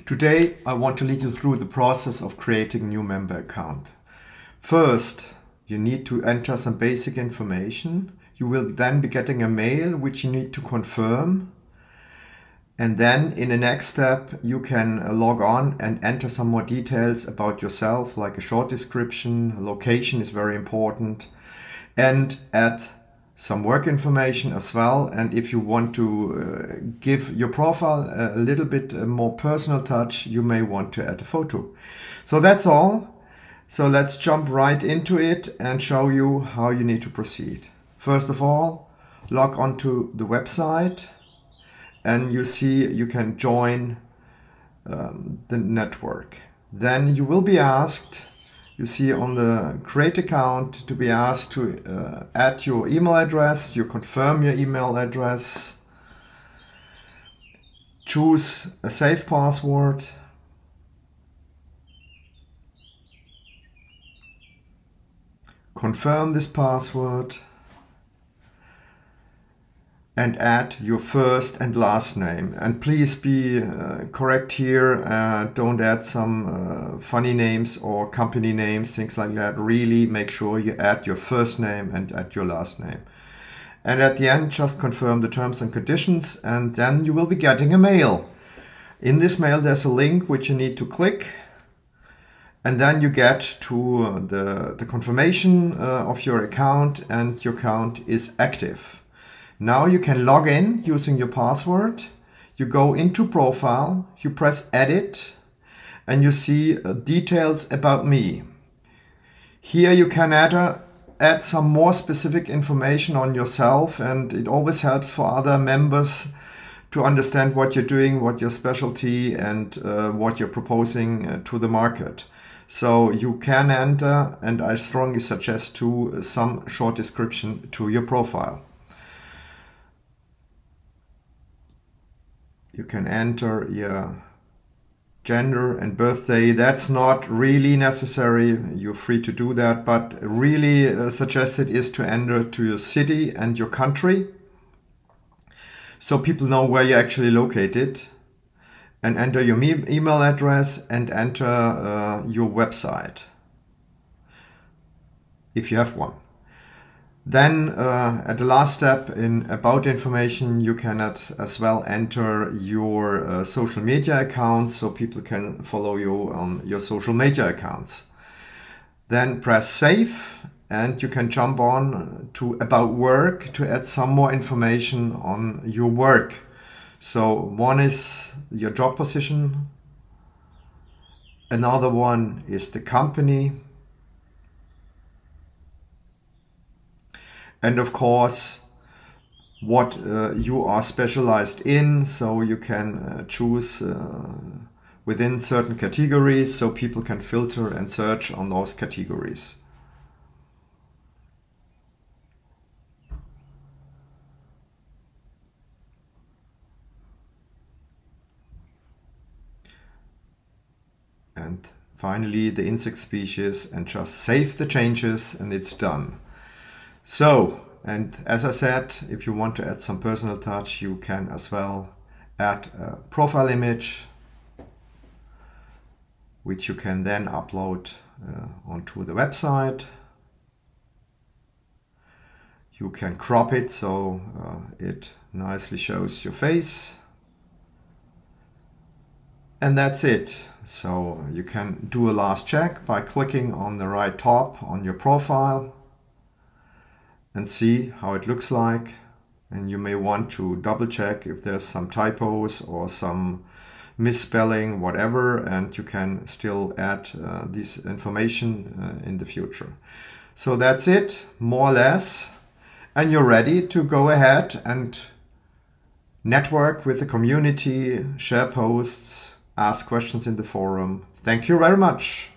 Today I want to lead you through the process of creating a new member account. First, you need to enter some basic information. You will then be getting a mail which you need to confirm. And then in the next step, you can log on and enter some more details about yourself, like a short description. Location is very important, and add some work information as well. And if you want to give your profile a little bit more personal touch, you may want to add a photo. So that's all. So let's jump right into it and show you how you need to proceed. First of all, log onto the website and you see you can join the network. Then you will be asked, you see on the create account, to be asked to add your email address. You confirm your email address, choose a safe password, confirm this password, and add your first and last name. And please be correct here. Don't add some funny names or company names, things like that. Really make sure you add your first name and add your last name. And at the end, just confirm the terms and conditions, and then you will be getting a mail. In this mail, there's a link which you need to click. And then you get to the confirmation of your account, and your account is active. Now you can log in using your password. You go into profile, you press edit, and you see details about me. Here you can add some more specific information on yourself, and it always helps for other members to understand what you're doing, what your specialty, and what you're proposing to the market. So you can enter, and I strongly suggest to some short description to your profile. You can enter your gender and birthday. That's not really necessary. You're free to do that, but really suggested is to enter to your city and your country, so people know where you're actually located, and enter your email address and enter your website, if you have one. Then at the last step in about information, you can as well enter your social media accounts, so people can follow you on your social media accounts. Then press save, and you can jump on to about work to add some more information on your work. So one is your job position, another one is the company, and of course what you are specialized in. So you can choose within certain categories, so people can filter and search on those categories. And finally the insect species, and just save the changes, and it's done. So, and as I said, if you want to add some personal touch, you can as well add a profile image, which you can then upload onto the website. You can crop it so it nicely shows your face. And that's it. So you can do a last check by clicking on the right top on your profile and see how it looks like. And you may want to double check if there's some typos or some misspelling, whatever, and you can still add this information in the future. So that's it, more or less, and you're ready to go ahead and network with the community, share posts, ask questions in the forum. Thank you very much.